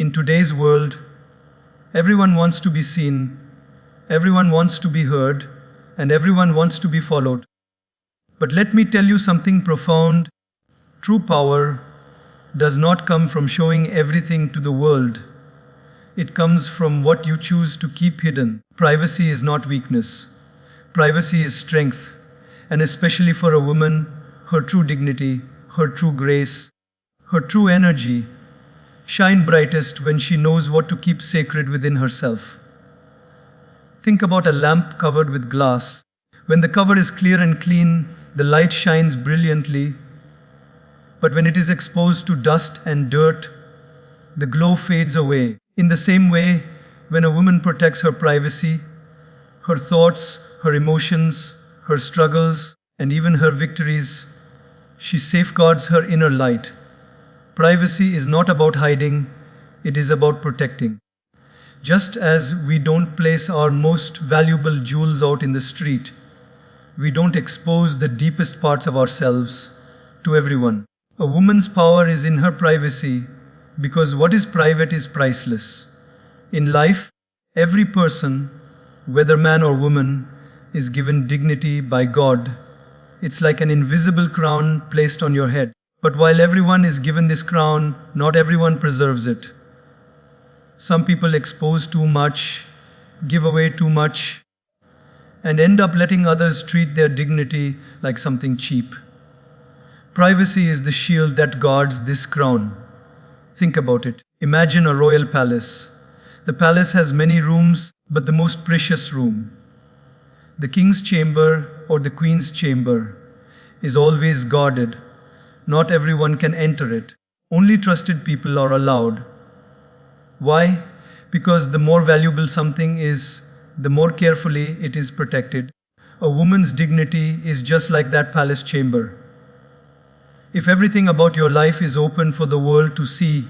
In today's world, everyone wants to be seen, everyone wants to be heard, and everyone wants to be followed. But let me tell you something profound. True power does not come from showing everything to the world. It comes from what you choose to keep hidden. Privacy is not weakness. Privacy is strength. And especially for a woman, her true dignity, her true grace, her true energy shine brightest when she knows what to keep sacred within herself. Think about a lamp covered with glass. When the cover is clear and clean, the light shines brilliantly. But when it is exposed to dust and dirt, the glow fades away. In the same way, when a woman protects her privacy, her thoughts, her emotions, her struggles, and even her victories, she safeguards her inner light. Privacy is not about hiding, it is about protecting. Just as we don't place our most valuable jewels out in the street, we don't expose the deepest parts of ourselves to everyone. A woman's power is in her privacy because what is private is priceless. In life, every person, whether man or woman, is given dignity by God. It's like an invisible crown placed on your head. But while everyone is given this crown, not everyone preserves it. Some people expose too much, give away too much, and end up letting others treat their dignity like something cheap. Privacy is the shield that guards this crown. Think about it. Imagine a royal palace. The palace has many rooms, but the most precious room, the king's chamber or the queen's chamber, is always guarded. Not everyone can enter it. Only trusted people are allowed. Why? Because the more valuable something is, the more carefully it is protected. A woman's dignity is just like that palace chamber. If everything about your life is open for the world to see,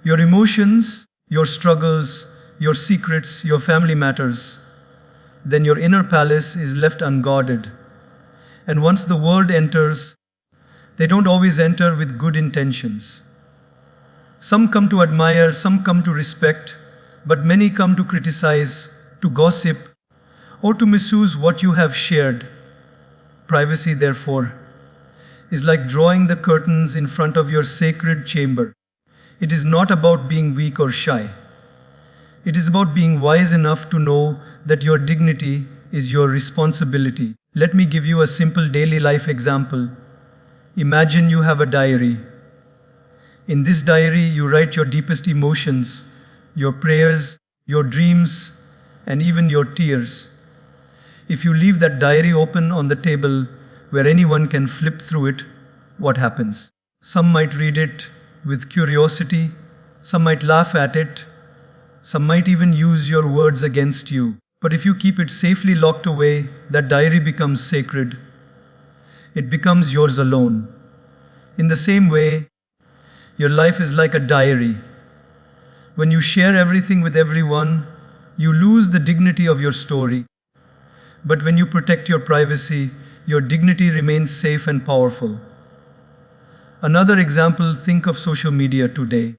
your emotions, your struggles, your secrets, your family matters, then your inner palace is left unguarded. And once the world enters, they don't always enter with good intentions. Some come to admire, some come to respect, but many come to criticize, to gossip, or to misuse what you have shared. Privacy, therefore, is like drawing the curtains in front of your sacred chamber. It is not about being weak or shy. It is about being wise enough to know that your dignity is your responsibility. Let me give you a simple daily life example. Imagine you have a diary. In this diary, you write your deepest emotions, your prayers, your dreams, and even your tears. If you leave that diary open on the table where anyone can flip through it, what happens? Some might read it with curiosity, some might laugh at it, some might even use your words against you. But if you keep it safely locked away, that diary becomes sacred. It becomes yours alone. In the same way, your life is like a diary. When you share everything with everyone, you lose the dignity of your story. But when you protect your privacy, your dignity remains safe and powerful. Another example, think of social media today.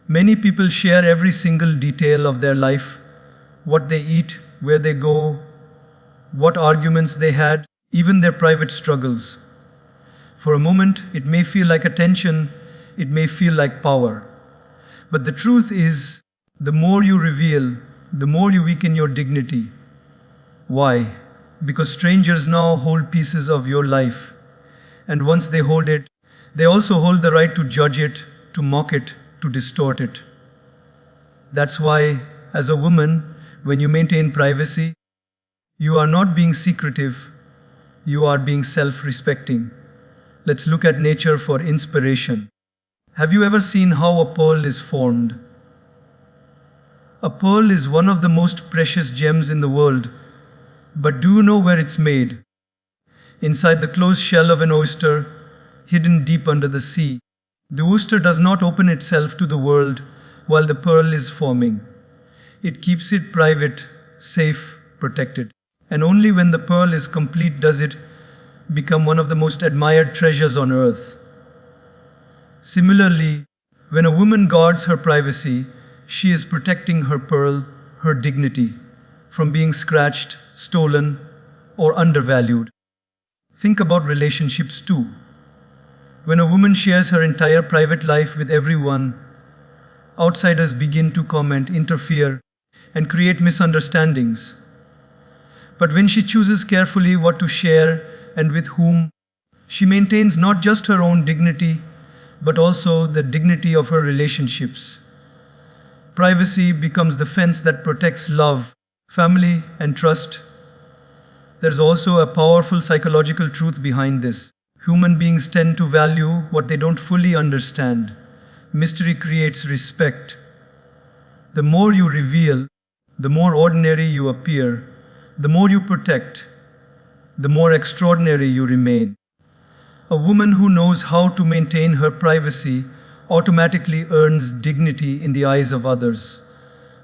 Many people share every single detail of their life, what they eat, where they go, what arguments they had, even their private struggles. For a moment, it may feel like attention, it may feel like power. But the truth is, the more you reveal, the more you weaken your dignity. Why? Because strangers now hold pieces of your life. And once they hold it, they also hold the right to judge it, to mock it, to distort it. That's why, as a woman, when you maintain privacy, you are not being secretive, you are being self-respecting. Let's look at nature for inspiration. Have you ever seen how a pearl is formed? A pearl is one of the most precious gems in the world, but do you know where it's made? Inside the closed shell of an oyster, hidden deep under the sea. The oyster does not open itself to the world while the pearl is forming. It keeps it private, safe, protected. And only when the pearl is complete does it become one of the most admired treasures on earth. Similarly, When a woman guards her privacy, she is protecting her pearl, her dignity, from being scratched, stolen, or undervalued. Think about relationships too. When a woman shares her entire private life with everyone, outsiders begin to comment, interfere, and create misunderstandings. But when she chooses carefully what to share and with whom, she maintains not just her own dignity, but also the dignity of her relationships. Privacy becomes the fence that protects love, family, and trust. There's also a powerful psychological truth behind this. Human beings tend to value what they don't fully understand. Mystery creates respect. The more you reveal, the more ordinary you appear. The more you protect, the more extraordinary you remain. A woman who knows how to maintain her privacy automatically earns dignity in the eyes of others.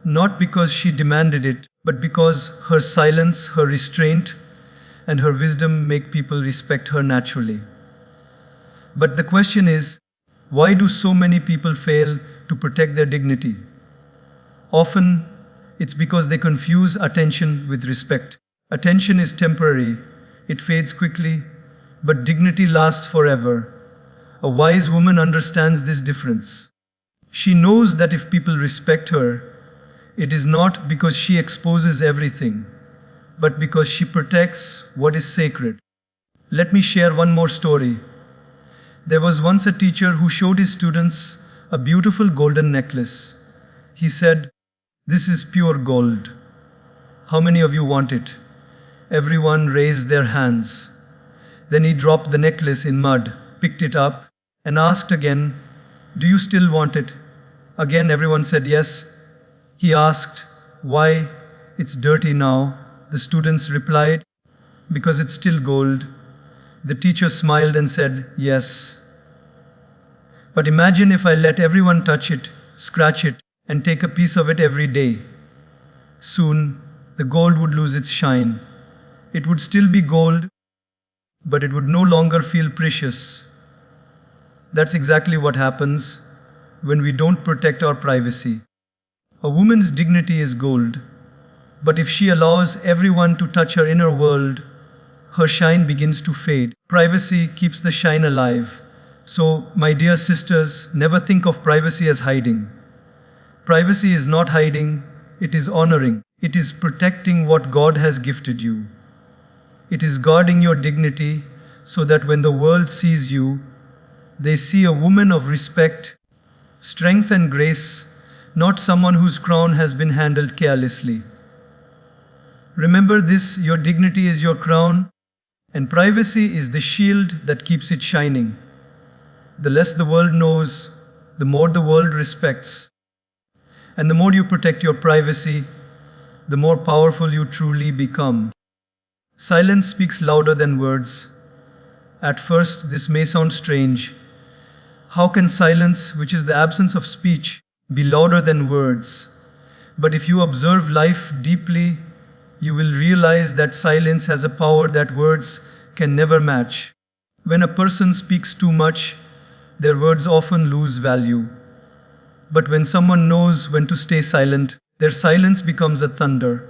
Not because she demanded it, but because her silence, her restraint, and her wisdom make people respect her naturally. But the question is, why do so many people fail to protect their dignity? Often, it's because they confuse attention with respect. Attention is temporary, it fades quickly, but dignity lasts forever. A wise woman understands this difference. She knows that if people respect her, it is not because she exposes everything, but because she protects what is sacred. Let me share one more story. There was once a teacher who showed his students a beautiful golden necklace. He said, "This is pure gold. How many of you want it?" Everyone raised their hands. Then he dropped the necklace in mud, picked it up, and asked again, "Do you still want it?" Again, everyone said yes. He asked, "Why? It's dirty now." The students replied, "Because it's still gold." The teacher smiled and said, "Yes. But imagine if I let everyone touch it, scratch it, and take a piece of it every day. Soon, the gold would lose its shine. It would still be gold, but it would no longer feel precious." That's exactly what happens when we don't protect our privacy. A woman's dignity is gold, but if she allows everyone to touch her inner world, her shine begins to fade. Privacy keeps the shine alive. So, my dear sisters, never think of privacy as hiding. Privacy is not hiding, it is honoring. It is protecting what God has gifted you. It is guarding your dignity so that when the world sees you, they see a woman of respect, strength, and grace, not someone whose crown has been handled carelessly. Remember this: your dignity is your crown, and privacy is the shield that keeps it shining. The less the world knows, the more the world respects. And the more you protect your privacy, the more powerful you truly become. Silence speaks louder than words. At first, this may sound strange. How can silence, which is the absence of speech, be louder than words? But if you observe life deeply, you will realize that silence has a power that words can never match. When a person speaks too much, their words often lose value. But when someone knows when to stay silent, their silence becomes a thunder.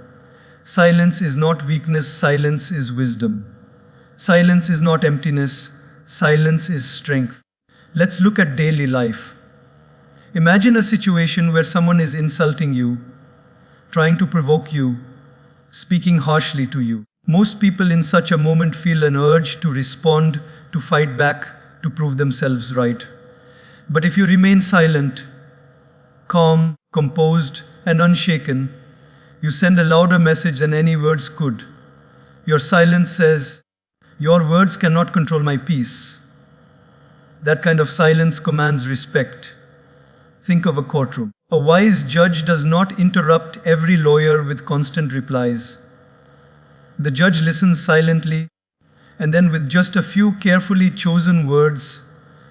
Silence is not weakness, silence is wisdom. Silence is not emptiness, silence is strength. Let's look at daily life. Imagine a situation where someone is insulting you, trying to provoke you, speaking harshly to you. Most people in such a moment feel an urge to respond, to fight back, to prove themselves right. But if you remain silent, calm, composed, and unshaken, you send a louder message than any words could. Your silence says, "Your words cannot control my peace." That kind of silence commands respect. Think of a courtroom. A wise judge does not interrupt every lawyer with constant replies. The judge listens silently, and then with just a few carefully chosen words,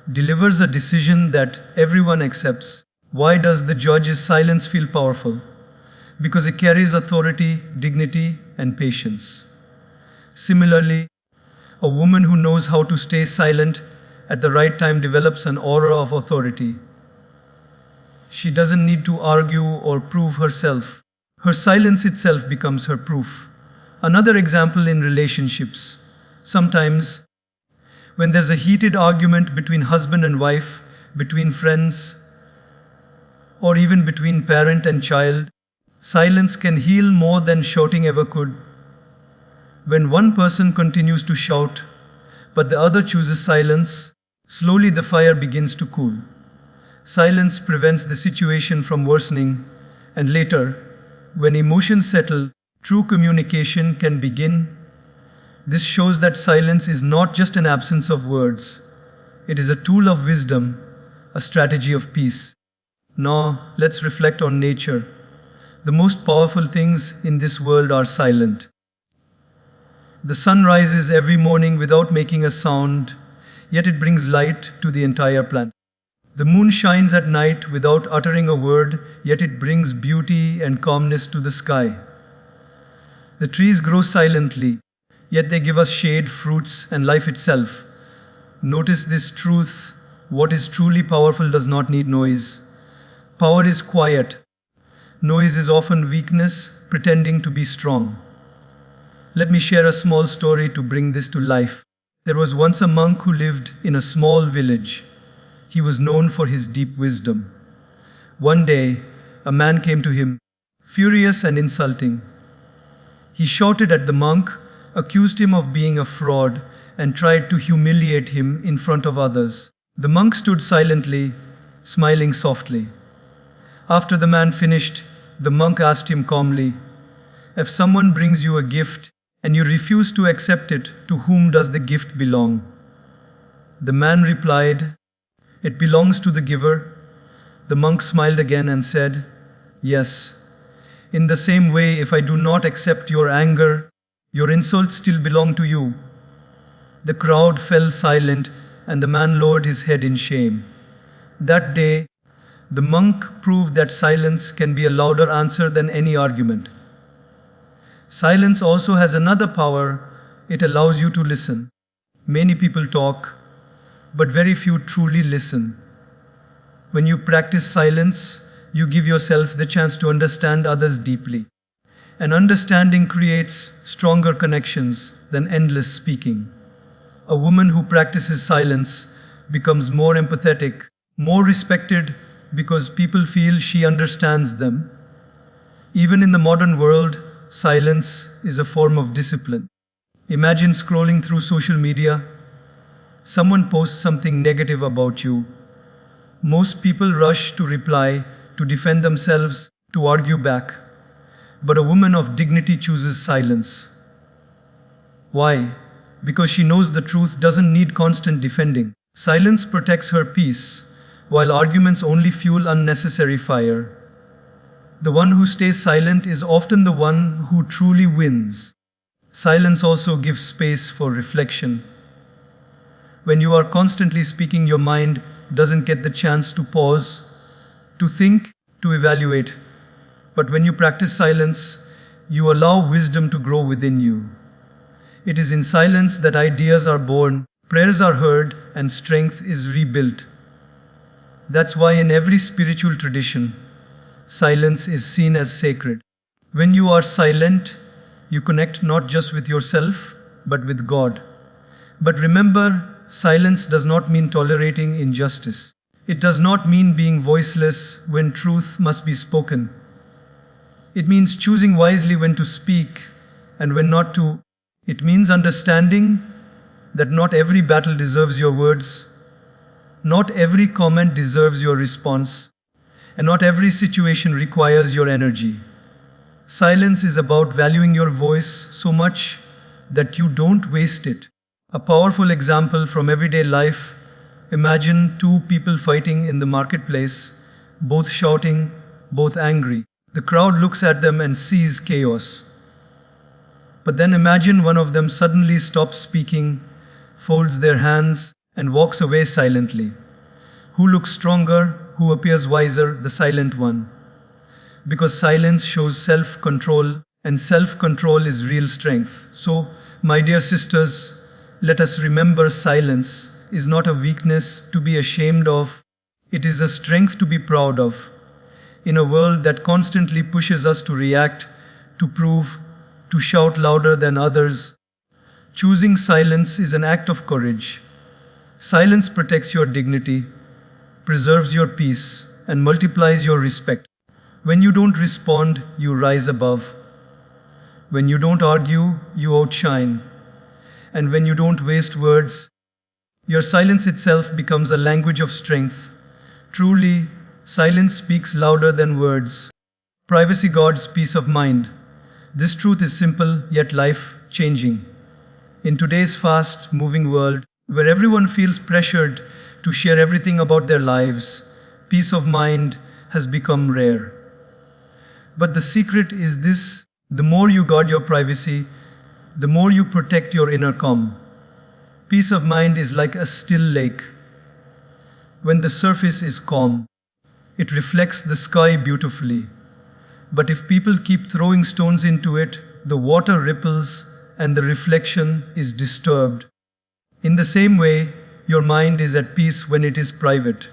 delivers a decision that everyone accepts. Why does the judge's silence feel powerful? Because it carries authority, dignity, and patience. Similarly, a woman who knows how to stay silent at the right time develops an aura of authority. She doesn't need to argue or prove herself. Her silence itself becomes her proof. Another example in relationships. Sometimes, when there's a heated argument between husband and wife, between friends, or even between parent and child, silence can heal more than shouting ever could. When one person continues to shout, but the other chooses silence, slowly the fire begins to cool. Silence prevents the situation from worsening, and later, when emotions settle, true communication can begin. This shows that silence is not just an absence of words, it is a tool of wisdom, a strategy of peace. Now, let's reflect on nature. The most powerful things in this world are silent. The sun rises every morning without making a sound, yet it brings light to the entire planet. The moon shines at night without uttering a word, yet it brings beauty and calmness to the sky. The trees grow silently, yet they give us shade, fruits, and life itself. Notice this truth: what is truly powerful does not need noise. Power is quiet. Noise is often weakness, pretending to be strong. Let me share a small story to bring this to life. There was once a monk who lived in a small village. He was known for his deep wisdom. One day, a man came to him, furious and insulting. He shouted at the monk, accused him of being a fraud, and tried to humiliate him in front of others. The monk stood silently, smiling softly. After the man finished, the monk asked him calmly, "If someone brings you a gift, and you refuse to accept it, to whom does the gift belong?" The man replied, "It belongs to the giver." The monk smiled again and said, "Yes. In the same way, if I do not accept your anger, your insults still belong to you." The crowd fell silent, and the man lowered his head in shame. That day, the monk proved that silence can be a louder answer than any argument. Silence also has another power: it allows you to listen. Many people talk, but very few truly listen. When you practice silence, you give yourself the chance to understand others deeply. And understanding creates stronger connections than endless speaking. A woman who practices silence becomes more empathetic, more respected, because people feel she understands them. Even in the modern world, silence is a form of discipline. Imagine scrolling through social media. Someone posts something negative about you. Most people rush to reply, to defend themselves, to argue back. But a woman of dignity chooses silence. Why? Because she knows the truth doesn't need constant defending. Silence protects her peace, while arguments only fuel unnecessary fire. The one who stays silent is often the one who truly wins. Silence also gives space for reflection. When you are constantly speaking, your mind doesn't get the chance to pause, to think, to evaluate. But when you practice silence, you allow wisdom to grow within you. It is in silence that ideas are born, prayers are heard, and strength is rebuilt. That's why in every spiritual tradition, silence is seen as sacred. When you are silent, you connect not just with yourself, but with God. But remember, silence does not mean tolerating injustice. It does not mean being voiceless when truth must be spoken. It means choosing wisely when to speak and when not to. It means understanding that not every battle deserves your words, not every comment deserves your response, and not every situation requires your energy. Silence is about valuing your voice so much that you don't waste it. A powerful example from everyday life: imagine two people fighting in the marketplace, both shouting, both angry. The crowd looks at them and sees chaos. But then imagine one of them suddenly stops speaking, folds their hands, and walks away silently. Who looks stronger? Who appears wiser? The silent one. Because silence shows self-control, and self-control is real strength. So, my dear sisters, let us remember, silence is not a weakness to be ashamed of. It is a strength to be proud of. In a world that constantly pushes us to react, to prove, to shout louder than others, choosing silence is an act of courage. Silence protects your dignity, preserves your peace, and multiplies your respect. When you don't respond, you rise above. When you don't argue, you outshine. And when you don't waste words, your silence itself becomes a language of strength. Truly, silence speaks louder than words. Privacy guards peace of mind. This truth is simple yet life-changing. In today's fast-moving world, where everyone feels pressured to share everything about their lives, peace of mind has become rare. But the secret is this: the more you guard your privacy, the more you protect your inner calm. Peace of mind is like a still lake. When the surface is calm, it reflects the sky beautifully. But if people keep throwing stones into it, the water ripples and the reflection is disturbed. In the same way, your mind is at peace when it is private.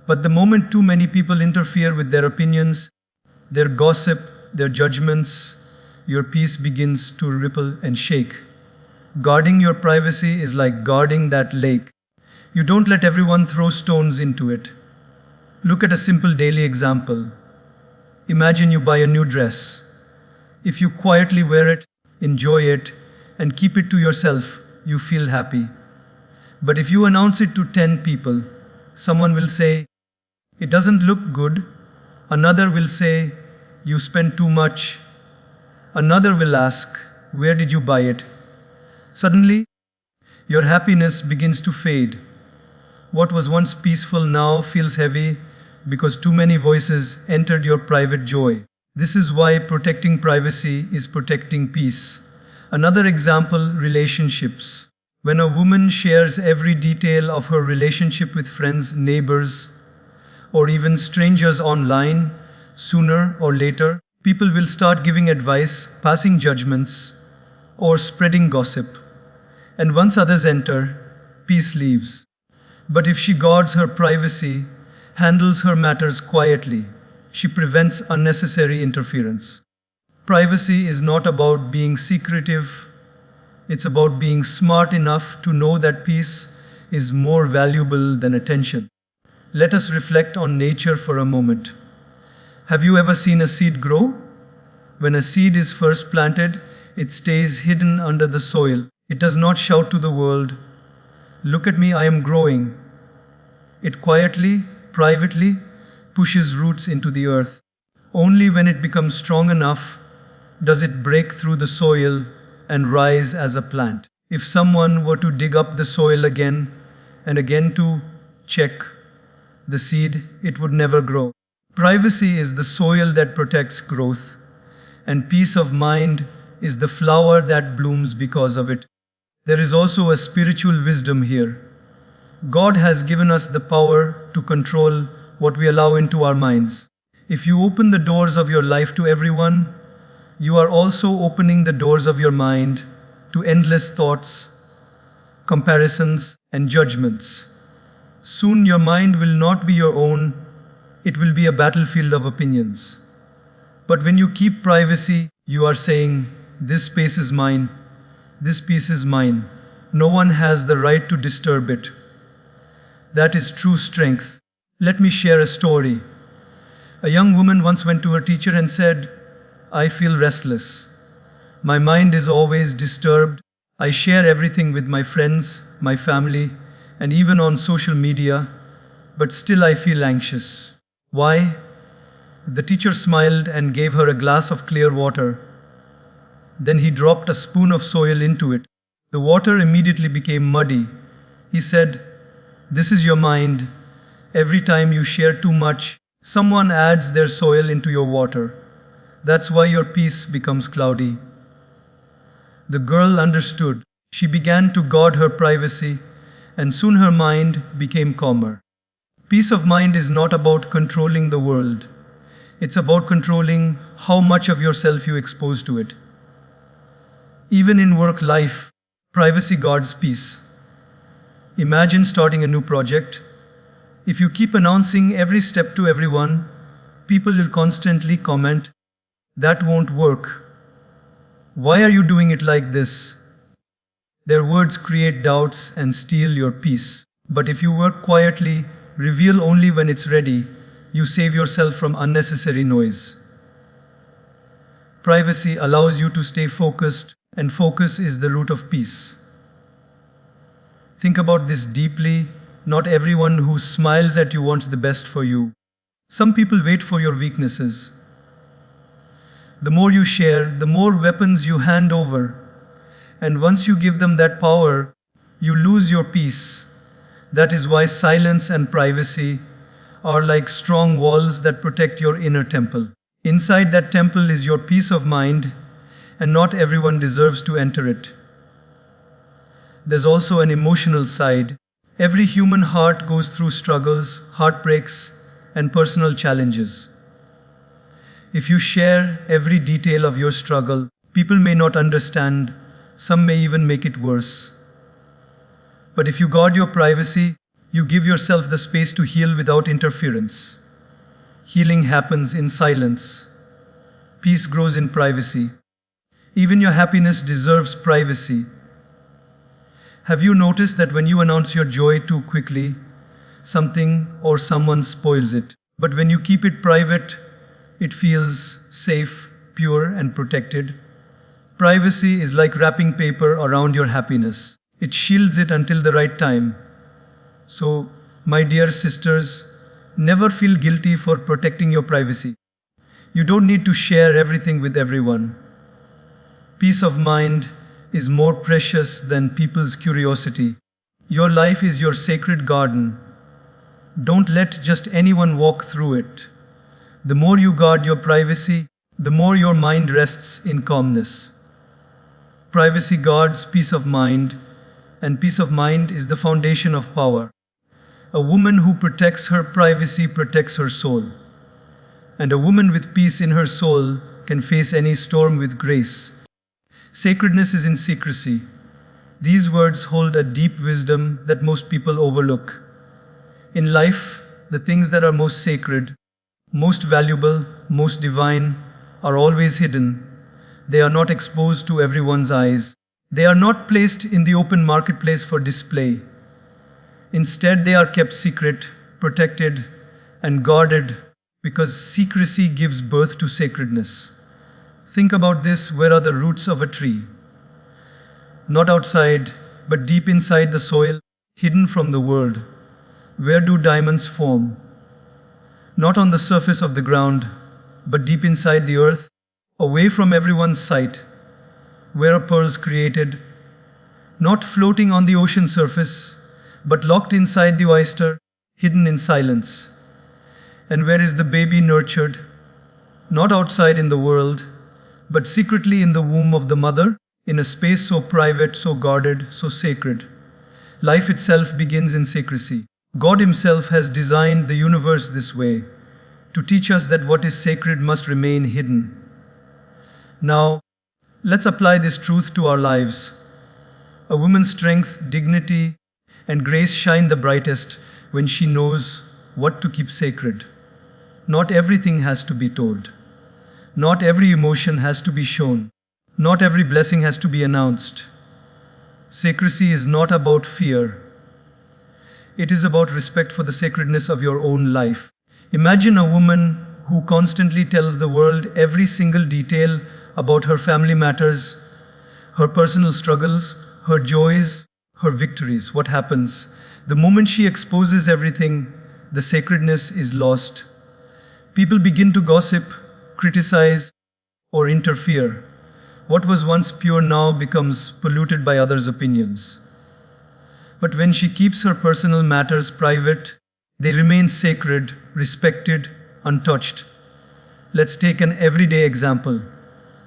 But the moment too many people interfere with their opinions, their gossip, their judgments, your peace begins to ripple and shake. Guarding your privacy is like guarding that lake. You don't let everyone throw stones into it. Look at a simple daily example. Imagine you buy a new dress. If you quietly wear it, enjoy it, and keep it to yourself, you feel happy. But if you announce it to 10 people, someone will say, "It doesn't look good." Another will say, "You spend too much." Another will ask, "Where did you buy it?" Suddenly, your happiness begins to fade. What was once peaceful now feels heavy because too many voices entered your private joy. This is why protecting privacy is protecting peace. Another example: relationships. When a woman shares every detail of her relationship with friends, neighbors, or even strangers online, sooner or later, people will start giving advice, passing judgments, or spreading gossip. And once others enter, peace leaves. But if she guards her privacy, handles her matters quietly, she prevents unnecessary interference. Privacy is not about being secretive, it's about being smart enough to know that peace is more valuable than attention. Let us reflect on nature for a moment. Have you ever seen a seed grow? When a seed is first planted, it stays hidden under the soil. It does not shout to the world, "Look at me, I am growing." It quietly, privately, pushes roots into the earth. Only when it becomes strong enough does it break through the soil and rise as a plant. If someone were to dig up the soil again and again to check the seed, it would never grow. Privacy is the soil that protects growth, and peace of mind is the flower that blooms because of it. There is also a spiritual wisdom here. God has given us the power to control what we allow into our minds. If you open the doors of your life to everyone, you are also opening the doors of your mind to endless thoughts, comparisons, and judgments. Soon your mind will not be your own, it will be a battlefield of opinions. But when you keep privacy, you are saying, "This space is mine. This peace is mine. No one has the right to disturb it." That is true strength. Let me share a story. A young woman once went to her teacher and said, "I feel restless. My mind is always disturbed. I share everything with my friends, my family, and even on social media, but still I feel anxious." Why? The teacher smiled and gave her a glass of clear water. Then he dropped a spoon of soil into it. The water immediately became muddy. He said, "This is your mind. Every time you share too much, someone adds their soil into your water. That's why your peace becomes cloudy." The girl understood. She began to guard her privacy, and soon her mind became calmer. Peace of mind is not about controlling the world. It's about controlling how much of yourself you expose to it. Even in work life, privacy guards peace. Imagine starting a new project. If you keep announcing every step to everyone, people will constantly comment, "That won't work. Why are you doing it like this?" Their words create doubts and steal your peace. But if you work quietly, reveal only when it's ready, you save yourself from unnecessary noise. Privacy allows you to stay focused, and focus is the root of peace. Think about this deeply. Not everyone who smiles at you wants the best for you. Some people wait for your weaknesses. The more you share, the more weapons you hand over. And once you give them that power, you lose your peace. That is why silence and privacy are like strong walls that protect your inner temple. Inside that temple is your peace of mind, and not everyone deserves to enter it. There's also an emotional side. Every human heart goes through struggles, heartbreaks, and personal challenges. If you share every detail of your struggle, people may not understand, some may even make it worse. But if you guard your privacy, you give yourself the space to heal without interference. Healing happens in silence. Peace grows in privacy. Even your happiness deserves privacy. Have you noticed that when you announce your joy too quickly, something or someone spoils it? But when you keep it private, it feels safe, pure, and protected. Privacy is like wrapping paper around your happiness. It shields it until the right time. So, my dear sisters, never feel guilty for protecting your privacy. You don't need to share everything with everyone. Peace of mind is more precious than people's curiosity. Your life is your sacred garden. Don't let just anyone walk through it. The more you guard your privacy, the more your mind rests in calmness. Privacy guards peace of mind, and peace of mind is the foundation of power. A woman who protects her privacy protects her soul. And a woman with peace in her soul can face any storm with grace. Sacredness is in secrecy. These words hold a deep wisdom that most people overlook. In life, the things that are most sacred, most valuable, most divine, are always hidden. They are not exposed to everyone's eyes. They are not placed in the open marketplace for display. Instead, they are kept secret, protected, and guarded because secrecy gives birth to sacredness. Think about this. Where are the roots of a tree? Not outside, but deep inside the soil, hidden from the world. Where do diamonds form? Not on the surface of the ground, but deep inside the earth, away from everyone's sight. Where are pearls created? Not floating on the ocean surface, but locked inside the oyster, hidden in silence. And where is the baby nurtured? Not outside in the world, but secretly in the womb of the mother, in a space so private, so guarded, so sacred. Life itself begins in secrecy. God Himself has designed the universe this way, to teach us that what is sacred must remain hidden. Now, let's apply this truth to our lives. A woman's strength, dignity, and grace shine the brightest when she knows what to keep sacred. Not everything has to be told. Not every emotion has to be shown. Not every blessing has to be announced. Secrecy is not about fear. It is about respect for the sacredness of your own life. Imagine a woman who constantly tells the world every single detail about her family matters, her personal struggles, her joys, her victories. What happens? The moment she exposes everything, the sacredness is lost. People begin to gossip, criticize, or interfere. What was once pure now becomes polluted by others' opinions. But when she keeps her personal matters private, they remain sacred, respected, untouched. Let's take an everyday example.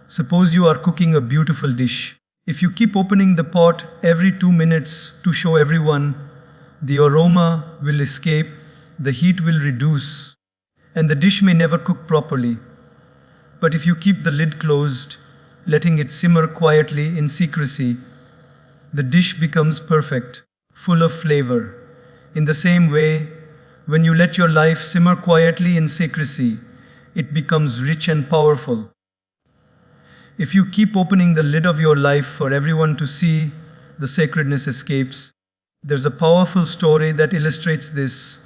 Suppose you are cooking a beautiful dish. If you keep opening the pot every 2 minutes to show everyone, the aroma will escape, the heat will reduce, and the dish may never cook properly. But if you keep the lid closed, letting it simmer quietly in secrecy, the dish becomes perfect, full of flavor. In the same way, When you let your life simmer quietly in secrecy, it becomes rich and powerful. If you keep opening the lid of your life for everyone to see, the sacredness escapes. There's a powerful story that illustrates this.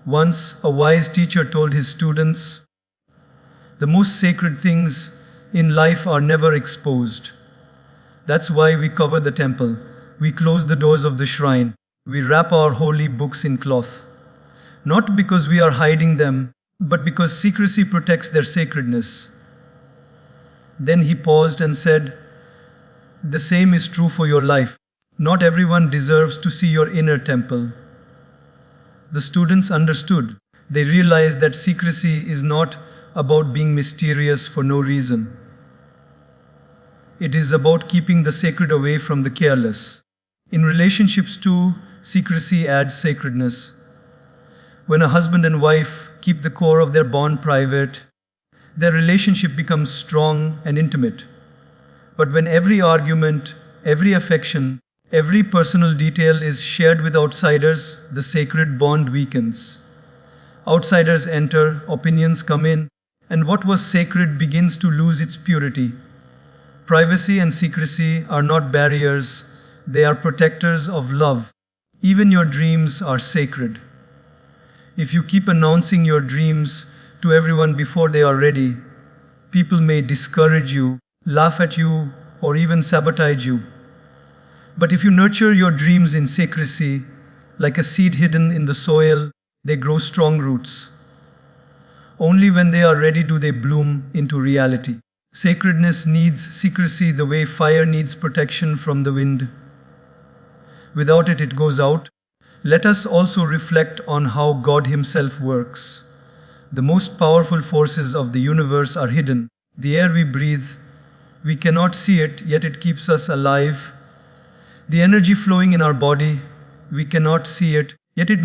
Once, a wise teacher told his students, "The most sacred things in life are never exposed. That's why we cover the temple. We close the doors of the shrine. We wrap our holy books in cloth. Not because we are hiding them, but because secrecy protects their sacredness." Then he paused and said, "The same is true for your life. Not everyone deserves to see your inner temple." The students understood. They realized that secrecy is not about being mysterious for no reason. It is about keeping the sacred away from the careless. In relationships too, secrecy adds sacredness. When a husband and wife keep the core of their bond private, their relationship becomes strong and intimate. But when every argument, every affection, every personal detail is shared with outsiders, the sacred bond weakens. Outsiders enter, opinions come in, and what was sacred begins to lose its purity. Privacy and secrecy are not barriers, they are protectors of love. Even your dreams are sacred. If you keep announcing your dreams to everyone before they are ready, people may discourage you, laugh at you, or even sabotage you. But if you nurture your dreams in secrecy, like a seed hidden in the soil, they grow strong roots. Only when they are ready do they bloom into reality. Sacredness needs secrecy the way fire needs protection from the wind. Without it, it goes out. Let us also reflect on how God Himself works. The most powerful forces of the universe are hidden. The air we breathe, we cannot see it, yet it keeps us alive. The energy flowing in our body, we cannot see it, yet it